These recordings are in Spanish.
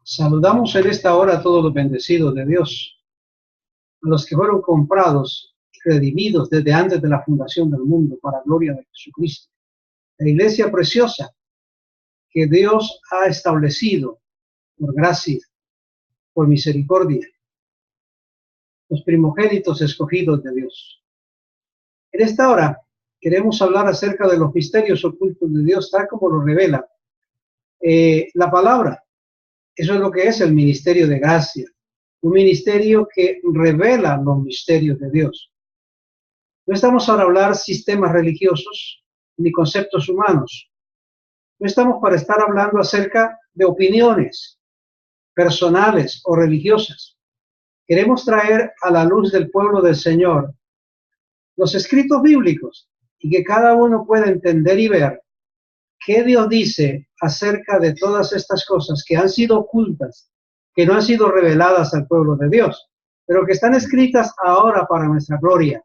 Saludamos en esta hora a todos los bendecidos de Dios, a los que fueron comprados y redimidos desde antes de la fundación del mundo para gloria de Jesucristo. La iglesia preciosa que Dios ha establecido por gracia, por misericordia, los primogénitos escogidos de Dios. En esta hora queremos hablar acerca de los misterios ocultos de Dios, tal como lo revela la palabra. Eso es lo que es el ministerio de gracia, un ministerio que revela los misterios de Dios. No estamos para hablar sistemas religiosos ni conceptos humanos. No estamos para estar hablando acerca de opiniones personales o religiosas. Queremos traer a la luz del pueblo del Señor los escritos bíblicos y que cada uno pueda entender y ver qué Dios dice acerca de todas estas cosas que han sido ocultas, que no han sido reveladas al pueblo de Dios, pero que están escritas ahora para nuestra gloria.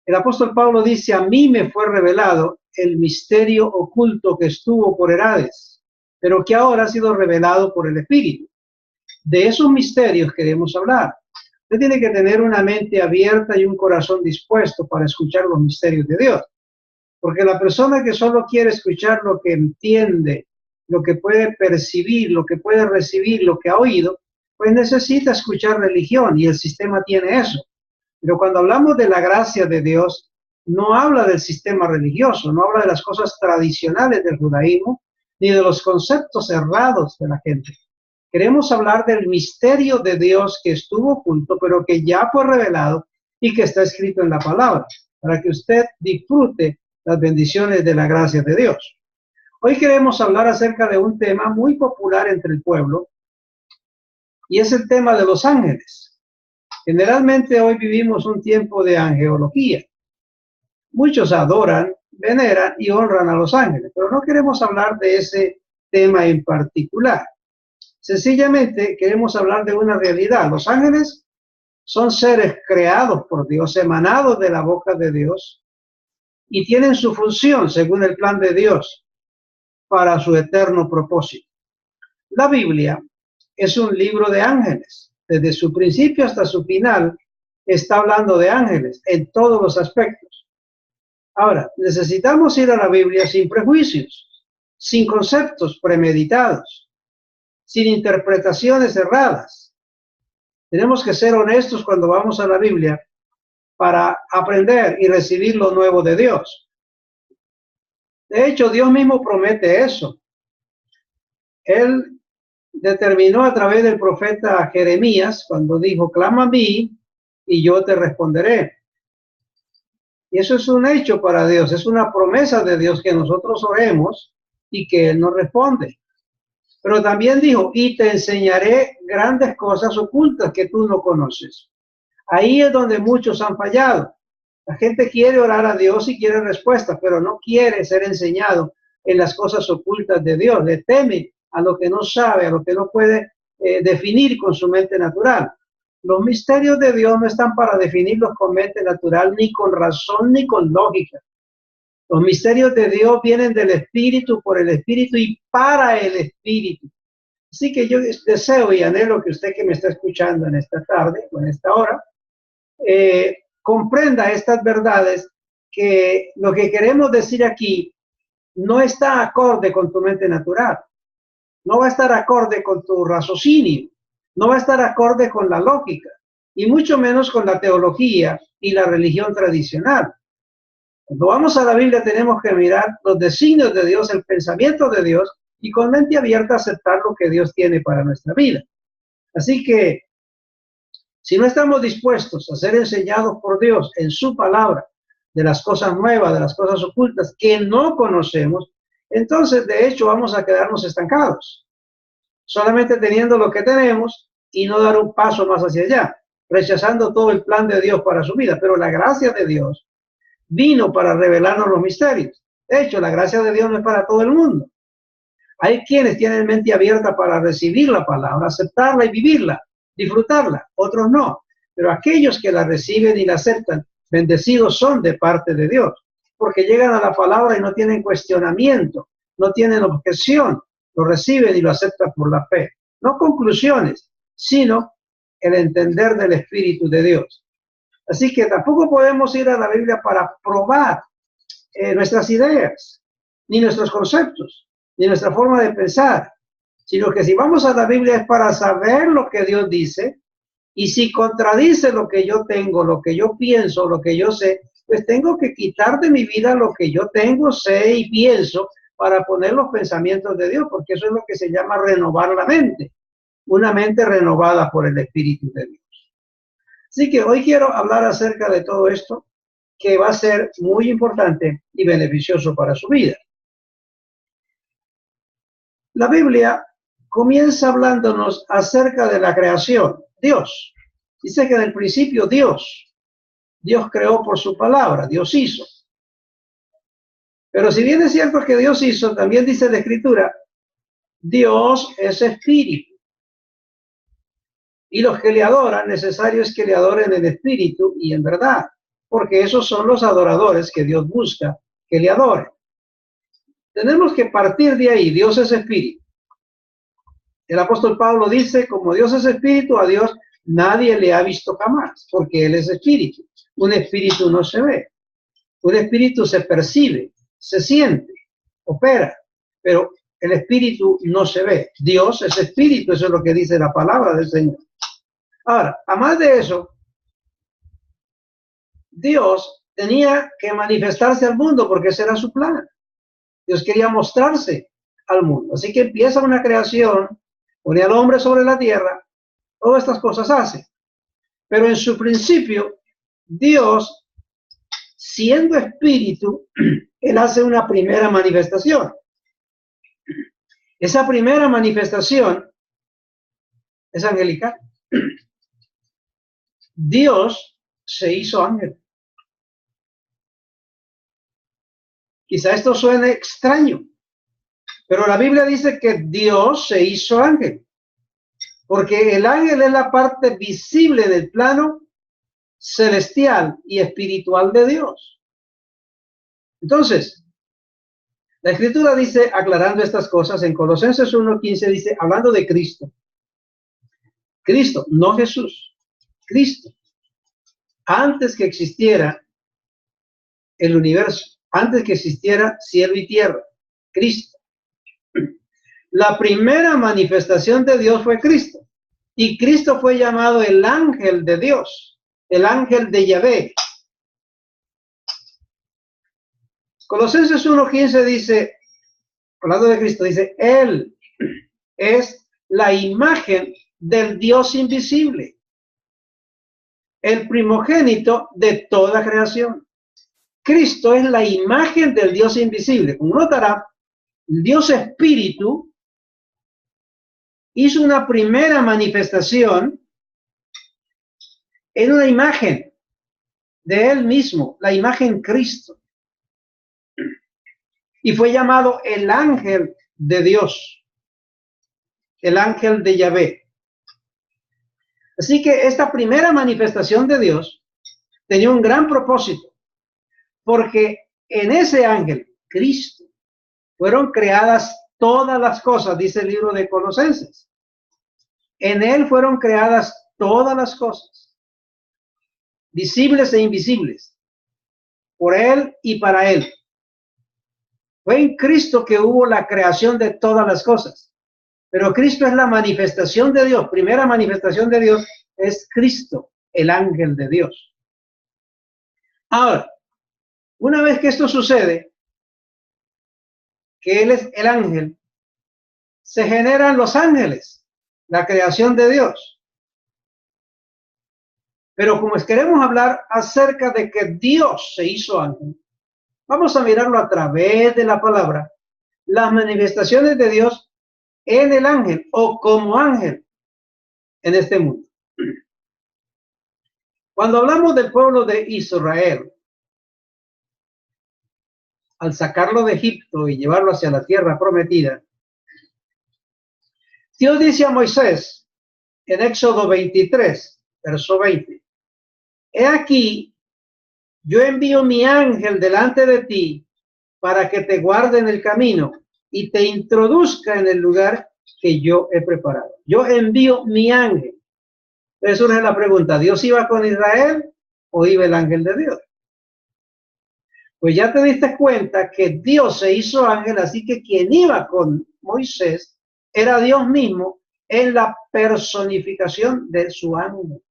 El apóstol Pablo dice: a mí me fue revelado el misterio oculto que estuvo por edades, pero que ahora ha sido revelado por el Espíritu. De esos misterios queremos hablar. Usted tiene que tener una mente abierta y un corazón dispuesto para escuchar los misterios de Dios. Porque la persona que solo quiere escuchar lo que entiende, lo que puede percibir, lo que puede recibir, lo que ha oído, pues necesita escuchar religión, y el sistema tiene eso. Pero cuando hablamos de la gracia de Dios, no habla del sistema religioso, no habla de las cosas tradicionales del judaísmo, ni de los conceptos errados de la gente. Queremos hablar del misterio de Dios que estuvo oculto, pero que ya fue revelado y que está escrito en la palabra, para que usted disfrute las bendiciones de la gracia de Dios. Hoy queremos hablar acerca de un tema muy popular entre el pueblo, y es el tema de los ángeles. Generalmente hoy vivimos un tiempo de angelología. Muchos adoran, veneran y honran a los ángeles, pero no queremos hablar de ese tema en particular. Sencillamente queremos hablar de una realidad. Los ángeles son seres creados por Dios, emanados de la boca de Dios, y tienen su función según el plan de Dios para su eterno propósito. La Biblia es un libro de ángeles. Desde su principio hasta su final está hablando de ángeles en todos los aspectos. Ahora, necesitamos ir a la Biblia sin prejuicios, sin conceptos premeditados, sin interpretaciones erradas. Tenemos que ser honestos cuando vamos a la Biblia para aprender y recibir lo nuevo de Dios. De hecho, Dios mismo promete eso. Él determinó a través del profeta Jeremías, cuando dijo: clama a mí y yo te responderé. Y eso es un hecho para Dios, es una promesa de Dios que nosotros oremos y que Él nos responde. Pero también dijo: y te enseñaré grandes cosas ocultas que tú no conoces. Ahí es donde muchos han fallado. La gente quiere orar a Dios y quiere respuestas, pero no quiere ser enseñado en las cosas ocultas de Dios. Le teme a lo que no sabe, a lo que no puede definir con su mente natural. Los misterios de Dios no están para definirlos con mente natural, ni con razón, ni con lógica. Los misterios de Dios vienen del Espíritu, por el Espíritu y para el Espíritu. Así que yo deseo y anhelo que usted que me está escuchando en esta tarde o en esta hora, comprenda estas verdades, que lo que queremos decir aquí no está acorde con tu mente natural, no va a estar acorde con tu raciocinio, no va a estar acorde con la lógica, y mucho menos con la teología y la religión tradicional. Cuando vamos a la Biblia tenemos que mirar los designios de Dios, el pensamiento de Dios, y con mente abierta aceptar lo que Dios tiene para nuestra vida. Así que si no estamos dispuestos a ser enseñados por Dios en su palabra de las cosas nuevas, de las cosas ocultas que no conocemos, entonces de hecho vamos a quedarnos estancados, solamente teniendo lo que tenemos y no dar un paso más hacia allá, rechazando todo el plan de Dios para su vida. Pero la gracia de Dios vino para revelarnos los misterios. De hecho, la gracia de Dios no es para todo el mundo. Hay quienes tienen mente abierta para recibir la palabra, aceptarla y vivirla, disfrutarla, otros no. Pero aquellos que la reciben y la aceptan, bendecidos son de parte de Dios, porque llegan a la palabra y no tienen cuestionamiento, no tienen objeción, lo reciben y lo aceptan por la fe. No conclusiones, sino el entender del Espíritu de Dios. Así que tampoco podemos ir a la Biblia para probar nuestras ideas, ni nuestros conceptos, ni nuestra forma de pensar, sino que si vamos a la Biblia es para saber lo que Dios dice, y si contradice lo que yo tengo, lo que yo pienso, lo que yo sé, pues tengo que quitar de mi vida lo que yo tengo, sé y pienso para poner los pensamientos de Dios, porque eso es lo que se llama renovar la mente, una mente renovada por el Espíritu de Dios. Así que hoy quiero hablar acerca de todo esto, que va a ser muy importante y beneficioso para su vida. La Biblia comienza hablándonos acerca de la creación. Dios. Dice que en el principio Dios creó por su palabra, Dios hizo. Pero si bien es cierto que Dios hizo, también dice la Escritura, Dios es espíritu. Y los que le adoran, necesario es que le adoren en espíritu y en verdad, porque esos son los adoradores que Dios busca que le adoren. Tenemos que partir de ahí, Dios es espíritu. El apóstol Pablo dice, como Dios es espíritu, a Dios nadie le ha visto jamás, porque Él es espíritu. Un espíritu no se ve, un espíritu se percibe, se siente, opera, pero el espíritu no se ve. Dios es espíritu, eso es lo que dice la palabra del Señor. Ahora, además de eso, Dios tenía que manifestarse al mundo porque ese era su plan. Dios quería mostrarse al mundo. Así que empieza una creación, pone al hombre sobre la tierra, todas estas cosas hace. Pero en su principio, Dios, siendo espíritu, Él hace una primera manifestación. Esa primera manifestación es angelical. Dios se hizo ángel. Quizá esto suene extraño, pero la Biblia dice que Dios se hizo ángel, porque el ángel es la parte visible del plano celestial y espiritual de Dios. Entonces, la Escritura dice, aclarando estas cosas, en Colosenses 1:15 dice, hablando de Cristo, no Jesús, Cristo, antes que existiera el universo, antes que existiera cielo y tierra, Cristo. La primera manifestación de Dios fue Cristo. Y Cristo fue llamado el ángel de Dios, el ángel de Yahvé. Colosenses 1:15 dice, hablando de Cristo, dice, Él es la imagen del Dios invisible, el primogénito de toda creación. Cristo es la imagen del Dios invisible. Como notará, el Dios Espíritu hizo una primera manifestación en una imagen de Él mismo, la imagen Cristo. Y fue llamado el ángel de Dios, el ángel de Yahvé. Así que esta primera manifestación de Dios tenía un gran propósito, porque en ese ángel, Cristo, fueron creadas todas las cosas, dice el libro de Colosenses. En él fueron creadas todas las cosas, visibles e invisibles, por él y para él. Fue en Cristo que hubo la creación de todas las cosas. Pero Cristo es la manifestación de Dios. Primera manifestación de Dios es Cristo, el ángel de Dios. Ahora, una vez que esto sucede, que Él es el ángel, se generan los ángeles, la creación de Dios. Pero como queremos hablar acerca de que Dios se hizo ángel, vamos a mirarlo a través de la palabra, las manifestaciones de Dios en el ángel o como ángel en este mundo. Cuando hablamos del pueblo de Israel, al sacarlo de Egipto y llevarlo hacia la tierra prometida, Dios dice a Moisés en Éxodo 23, verso 20, he aquí, yo envío mi ángel delante de ti para que te guarde en el camino y te introduzca en el lugar que yo he preparado. Yo envío mi ángel. Entonces surge la pregunta, ¿Dios iba con Israel o iba el ángel de Dios? Pues ya te diste cuenta que Dios se hizo ángel, así que quien iba con Moisés era Dios mismo en la personificación de su ángel.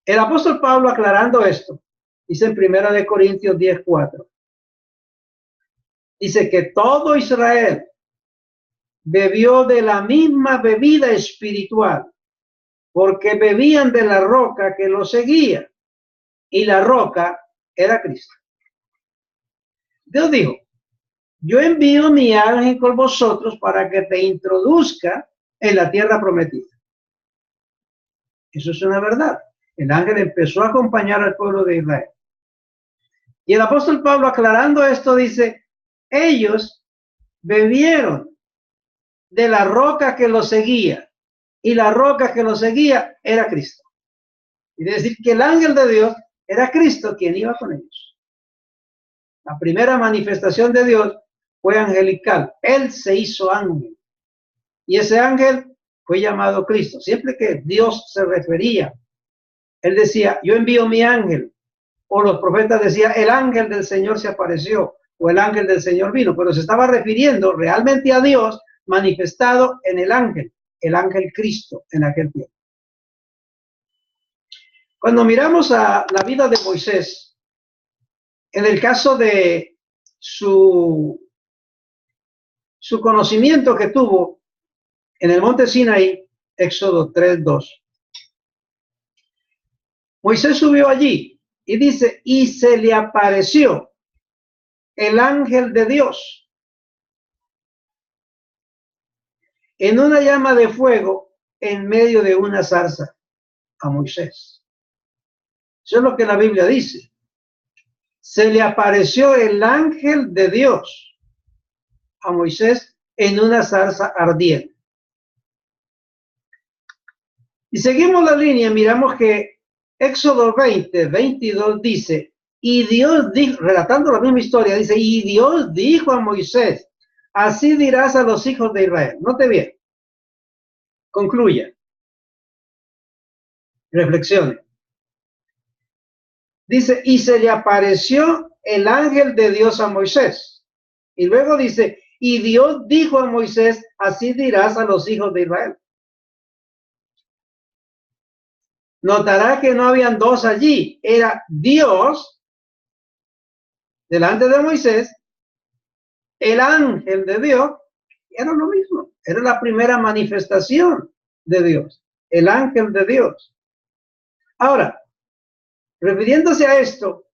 El apóstol Pablo, aclarando esto, dice en 1 Corintios 10:4, dice que todo Israel bebió de la misma bebida espiritual, porque bebían de la roca que los seguía, y la roca era Cristo. Dios dijo, yo envío mi ángel con vosotros para que te introduzca en la tierra prometida. Eso es una verdad. El ángel empezó a acompañar al pueblo de Israel. Y el apóstol Pablo, aclarando esto, dice, ellos bebieron de la roca que los seguía, y la roca que los seguía era Cristo. Es decir, que el ángel de Dios era Cristo quien iba con ellos. La primera manifestación de Dios fue angelical. Él se hizo ángel. Y ese ángel fue llamado Cristo. Siempre que Dios se refería, él decía, yo envío mi ángel. O los profetas decían, el ángel del Señor se apareció, o el ángel del Señor vino. Pero se estaba refiriendo realmente a Dios manifestado en el ángel Cristo en aquel tiempo. Cuando miramos a la vida de Moisés, en el caso de su conocimiento que tuvo en el monte Sinaí, Éxodo 3:2. Moisés subió allí y dice, y se le apareció el ángel de Dios en una llama de fuego en medio de una zarza a Moisés. Eso es lo que la Biblia dice. Se le apareció el ángel de Dios a Moisés en una zarza ardiente. Y seguimos la línea, miramos que Éxodo 20:22 dice, y Dios dijo, relatando la misma historia, dice, y Dios dijo a Moisés, así dirás a los hijos de Israel. Note bien. Concluya. Reflexione. Dice, y se le apareció el ángel de Dios a Moisés. Y luego dice, y Dios dijo a Moisés, así dirás a los hijos de Israel. Notará que no habían dos allí. Era Dios delante de Moisés, el ángel de Dios, era lo mismo. Era la primera manifestación de Dios, el ángel de Dios. Ahora, refiriéndose a esto,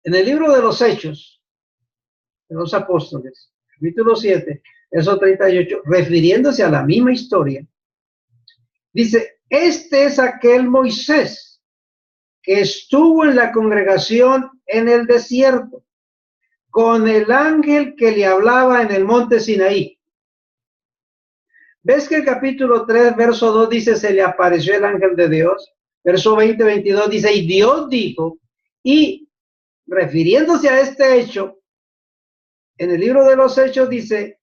en el libro de los Hechos de los Apóstoles, capítulo 7, verso 38, refiriéndose a la misma historia, dice, este es aquel Moisés que estuvo en la congregación en el desierto con el ángel que le hablaba en el monte Sinaí. ¿Ves que el capítulo 3, verso 2 dice, se le apareció el ángel de Dios? Verso 20-22 dice, y Dios dijo, y refiriéndose a este hecho, en el libro de los Hechos dice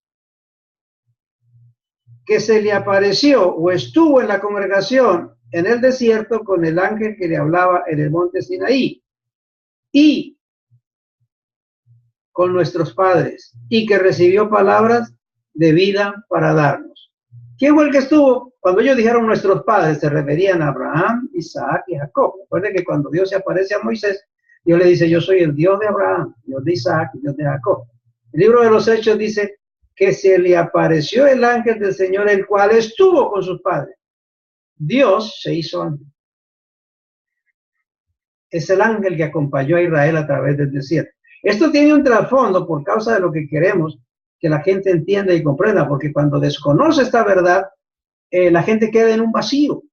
que se le apareció o estuvo en la congregación en el desierto con el ángel que le hablaba en el monte Sinaí y con nuestros padres y que recibió palabras de vida para darnos. ¿Quién fue el que estuvo? Cuando ellos dijeron nuestros padres, se referían a Abraham, Isaac y Jacob. Recuerden que cuando Dios se aparece a Moisés, Dios le dice, yo soy el Dios de Abraham, Dios de Isaac y Dios de Jacob. El libro de los Hechos dice que se le apareció el ángel del Señor, el cual estuvo con sus padres. Dios se hizo ángel. Es el ángel que acompañó a Israel a través del desierto. Esto tiene un trasfondo por causa de lo que queremos que la gente entienda y comprenda, porque cuando desconoce esta verdad, la gente queda en un vacío.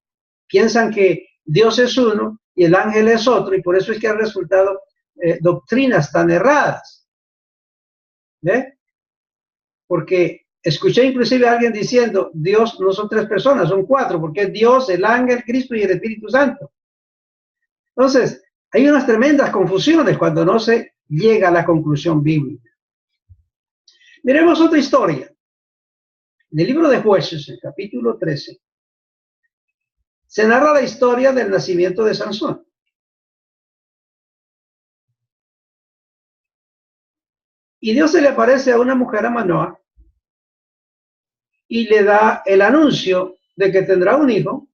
Piensan que Dios es uno y el ángel es otro, y por eso es que han resultado doctrinas tan erradas. ¿Ve? Porque escuché inclusive a alguien diciendo, Dios no son tres personas, son cuatro, porque es Dios, el ángel, Cristo y el Espíritu Santo. Entonces, hay unas tremendas confusiones cuando no se llega a la conclusión bíblica. Miremos otra historia. En el libro de Jueces, el capítulo 13, se narra la historia del nacimiento de Sansón. Y Dios se le aparece a una mujer, a Manoa, y le da el anuncio de que tendrá un hijo,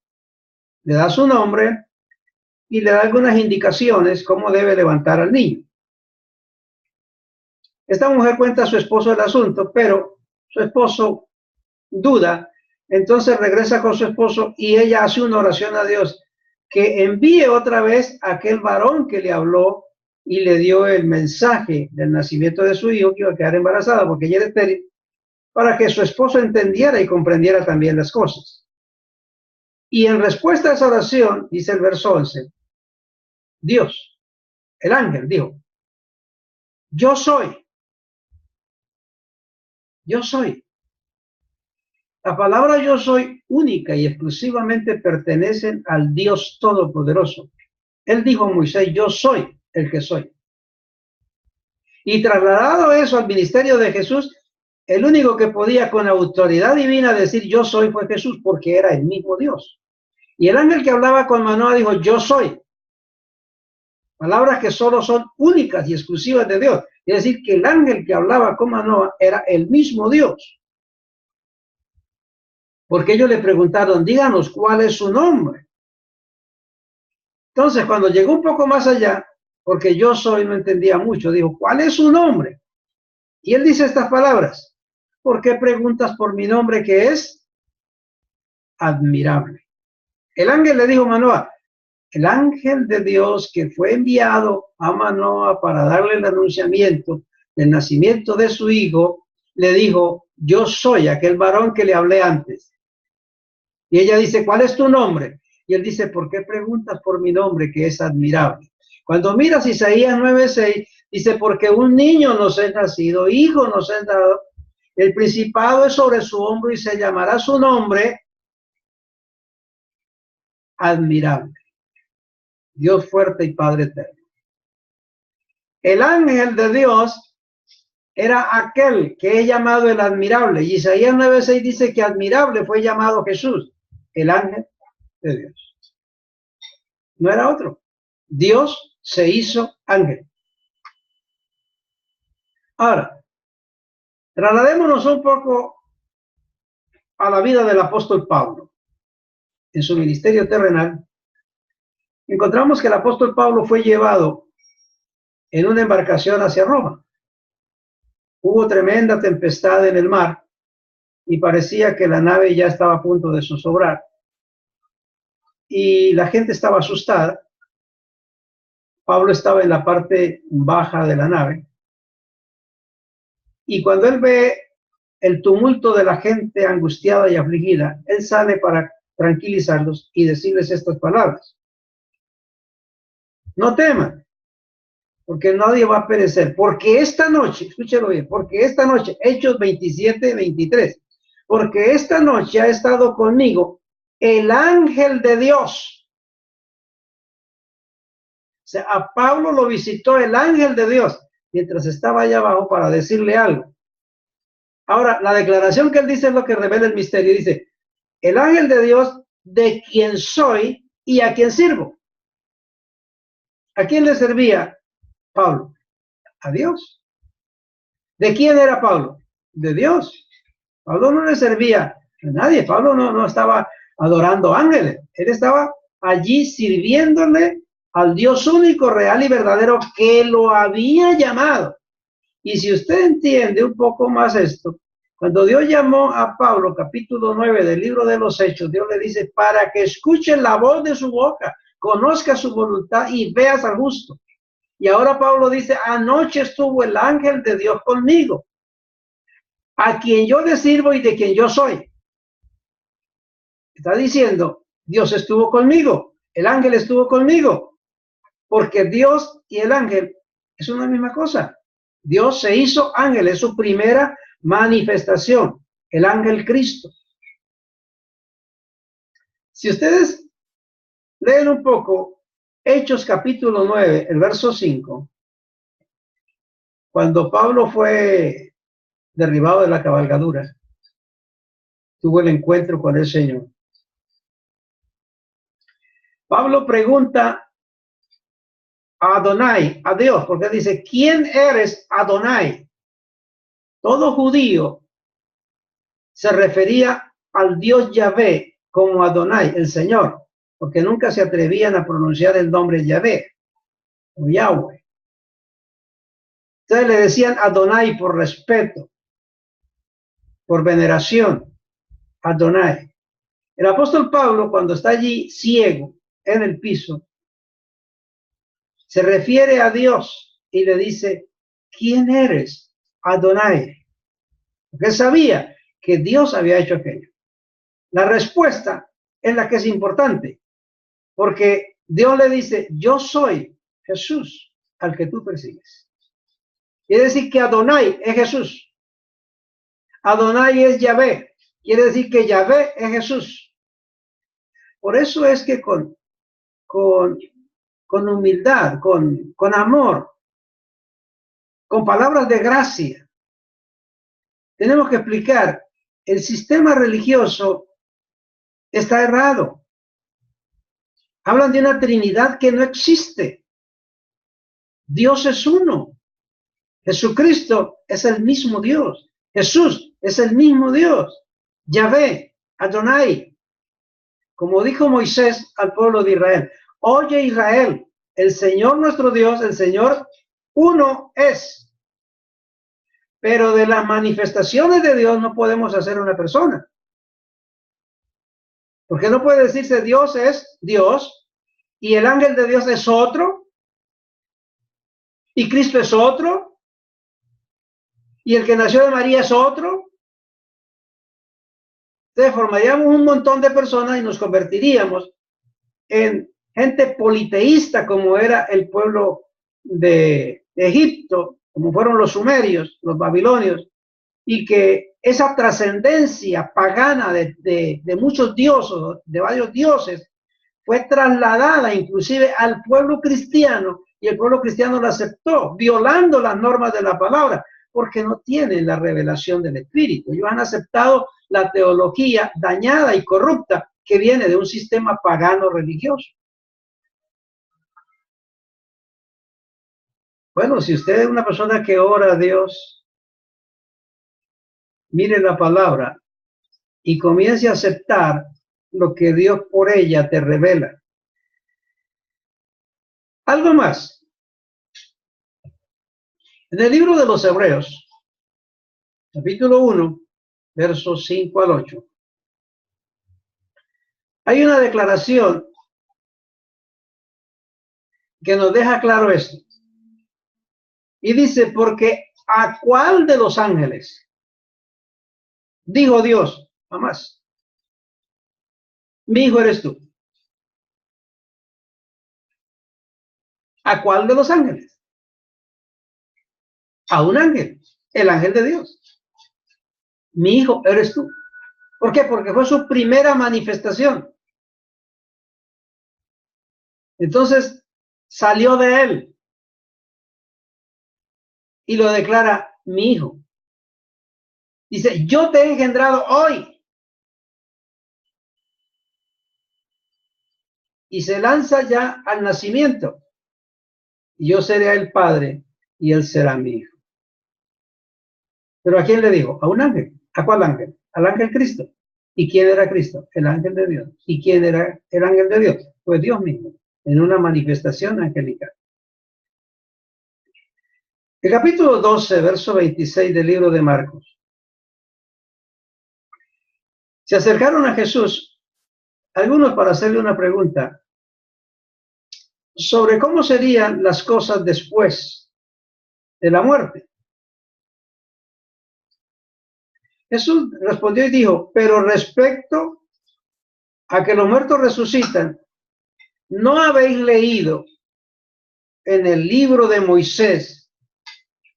le da su nombre y le da algunas indicaciones cómo debe levantar al niño. Esta mujer cuenta a su esposo el asunto, pero su esposo duda, entonces regresa con su esposo y ella hace una oración a Dios que envíe otra vez a aquel varón que le habló y le dio el mensaje del nacimiento de su hijo, que iba a quedar embarazada porque ella era estéril, para que su esposo entendiera y comprendiera también las cosas. Y en respuesta a esa oración, dice el verso 11, Dios, el ángel, dijo, yo soy. Yo soy. La palabra yo soy única y exclusivamente pertenecen al Dios Todopoderoso. Él dijo a Moisés, yo soy el que soy. Y trasladado eso al ministerio de Jesús, el único que podía con autoridad divina decir yo soy fue Jesús, porque era el mismo Dios. Y el ángel que hablaba con Manoa dijo, yo soy. Palabras que solo son únicas y exclusivas de Dios. Es decir, que el ángel que hablaba con Manoa era el mismo Dios. Porque ellos le preguntaron, díganos cuál es su nombre. Entonces, cuando llegó un poco más allá, porque yo soy, no entendía mucho, dijo, ¿cuál es su nombre? Y él dice estas palabras, ¿por qué preguntas por mi nombre que es admirable? El ángel le dijo a Manoa, el ángel de Dios que fue enviado a Manoa para darle el anunciamiento del nacimiento de su hijo, le dijo, yo soy aquel varón que le hablé antes. Y ella dice, ¿cuál es tu nombre? Y él dice, ¿por qué preguntas por mi nombre que es admirable? Cuando miras Isaías 9:6, dice, porque un niño nos es nacido, hijo nos es dado, el principado es sobre su hombro y se llamará su nombre admirable. Dios fuerte y Padre eterno. El ángel de Dios era aquel que es llamado el admirable. Y Isaías 9:6 dice que admirable fue llamado Jesús, el ángel de Dios. No era otro. Dios se hizo ángel. Ahora, trasladémonos un poco a la vida del apóstol Pablo. En su ministerio terrenal, encontramos que el apóstol Pablo fue llevado en una embarcación hacia Roma. Hubo tremenda tempestad en el mar y parecía que la nave ya estaba a punto de zozobrar. Y la gente estaba asustada. Pablo estaba en la parte baja de la nave. Y cuando él ve el tumulto de la gente angustiada y afligida, él sale para tranquilizarlos y decirles estas palabras. No teman, porque nadie va a perecer. Porque esta noche, escúchelo bien, porque esta noche, Hechos 27:23, porque esta noche ha estado conmigo el ángel de Dios. O sea, a Pablo lo visitó el ángel de Dios mientras estaba allá abajo para decirle algo. Ahora, la declaración que él dice es lo que revela el misterio. Dice, el ángel de Dios de quien soy y a quien sirvo. ¿A quién le servía Pablo? A Dios. ¿De quién era Pablo? De Dios. Pablo no le servía a nadie. Pablo no estaba adorando ángeles. Él estaba allí sirviéndole al Dios único, real y verdadero que lo había llamado. Y si usted entiende un poco más esto, cuando Dios llamó a Pablo, capítulo 9 del libro de los Hechos, Dios le dice, para que escuchen la voz de su boca, conozca su voluntad y veas al justo. Y ahora Pablo dice, anoche estuvo el ángel de Dios conmigo, a quien yo le sirvo y de quien yo soy. Está diciendo, Dios estuvo conmigo, el ángel estuvo conmigo, porque Dios y el ángel es una misma cosa. Dios se hizo ángel, es su primera manifestación, el ángel Cristo. Si ustedes leen un poco Hechos capítulo 9, el verso 5, Cuando Pablo fue derribado de la cabalgadura, tuvo el encuentro con el Señor. Pablo pregunta a Adonai, a Dios, porque dice, ¿quién eres, Adonai? Todo judío se refería al Dios Yahvé como Adonai, el Señor, porque nunca se atrevían a pronunciar el nombre Yahvé o Yahweh. Entonces le decían Adonai por respeto, por veneración, Adonai. El apóstol Pablo, cuando está allí ciego en el piso, se refiere a Dios y le dice, ¿quién eres, Adonai? Porque sabía que Dios había hecho aquello. La respuesta es la que es importante, porque Dios le dice, yo soy Jesús al que tú persigues. Quiere decir que Adonai es Jesús. Adonai es Yahvé. Quiere decir que Yahvé es Jesús. Por eso es que con humildad, con amor, con palabras de gracia, tenemos que explicar, el sistema religioso está errado. Hablan de una Trinidad que no existe. Dios es uno. Jesucristo es el mismo Dios. Jesús es el mismo Dios. Yahvé, Adonai. Como dijo Moisés al pueblo de Israel, oye Israel, el Señor nuestro Dios, el Señor uno es. Pero de las manifestaciones de Dios no podemos hacer una persona. Porque no puede decirse Dios es Dios y el ángel de Dios es otro y Cristo es otro y el que nació de María es otro. Entonces formaríamos un montón de personas y nos convertiríamos en gente politeísta como era el pueblo de Egipto, como fueron los sumerios, los babilonios, y que esa trascendencia pagana de muchos dioses, de varios dioses, fue trasladada inclusive al pueblo cristiano, y el pueblo cristiano la aceptó, violando las normas de la palabra, porque no tienen la revelación del Espíritu. Ellos han aceptado la teología dañada y corrupta que viene de un sistema pagano religioso. Bueno, si usted es una persona que ora a Dios, mire la palabra y comience a aceptar lo que Dios por ella te revela. Algo más. En el libro de los Hebreos, capítulo 1, versos 5 al 8, hay una declaración que nos deja claro esto. Y dice, porque ¿a cuál de los ángeles dijo Dios? Jamás. Mi hijo eres tú. ¿A cuál de los ángeles? A un ángel, el ángel de Dios. Mi hijo eres tú. ¿Por qué? Porque fue su primera manifestación. Entonces salió de él y lo declara mi hijo. Dice, yo te he engendrado hoy. Y se lanza ya al nacimiento. Y yo seré el padre y él será mi hijo. Pero ¿a quién le digo? A un ángel. ¿A cuál ángel? Al ángel Cristo. ¿Y quién era Cristo? El ángel de Dios. ¿Y quién era el ángel de Dios? Pues Dios mismo, en una manifestación angelical. El capítulo 12, verso 26 del libro de Marcos. Se acercaron a Jesús algunos para hacerle una pregunta sobre cómo serían las cosas después de la muerte. Jesús respondió y dijo, pero respecto a que los muertos resucitan, ¿no habéis leído en el libro de Moisés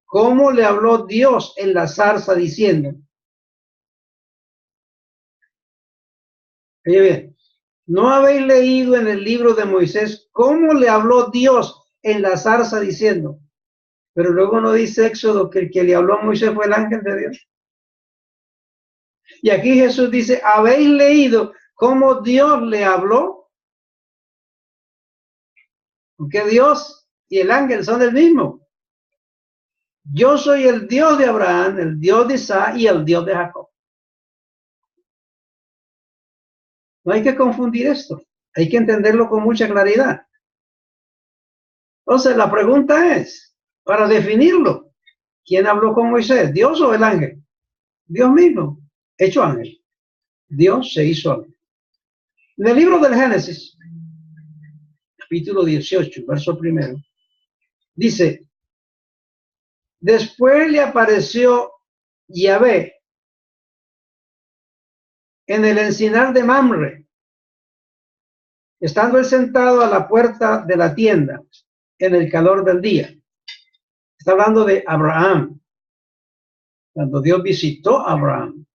cómo le habló Dios en la zarza diciendo? Oye bien, ¿no habéis leído en el libro de Moisés cómo le habló Dios en la zarza diciendo? Pero luego no dice Éxodo que el que le habló a Moisés fue el ángel de Dios. Y aquí Jesús dice, ¿habéis leído cómo Dios le habló? Porque Dios y el ángel son el mismo. Yo soy el Dios de Abraham, el Dios de Isaac y el Dios de Jacob. No hay que confundir esto. Hay que entenderlo con mucha claridad. Entonces, la pregunta es, para definirlo, ¿quién habló con Moisés? ¿Dios o el ángel? Dios mismo, hecho ángel. Dios se hizo ángel. En el libro del Génesis, capítulo 18, verso 1, dice, después le apareció Yahvé en el encinar de Mamre, estando él sentado a la puerta de la tienda en el calor del día. Está hablando de Abraham, cuando Dios visitó a Abraham.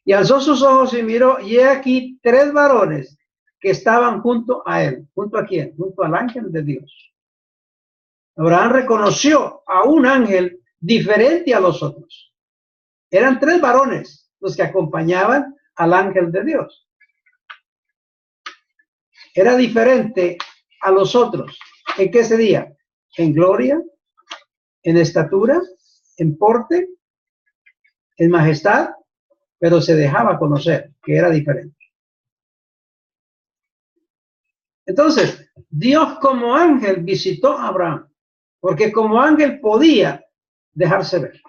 Y alzó sus ojos y miró, y he aquí 3 varones que estaban junto a él. ¿Junto a quién? Junto al ángel de Dios. Abraham reconoció a un ángel diferente a los otros. Eran 3 varones los que acompañaban al ángel de Dios. Era diferente a los otros. ¿En qué sería? En gloria, en estatura, en porte, en majestad, pero se dejaba conocer que era diferente. Entonces, Dios como ángel visitó a Abraham, porque como ángel podía dejarse ver.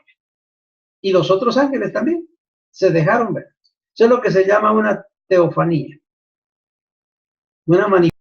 Y los otros ángeles también se dejaron ver. Eso es lo que se llama una teofanía, una manifestación.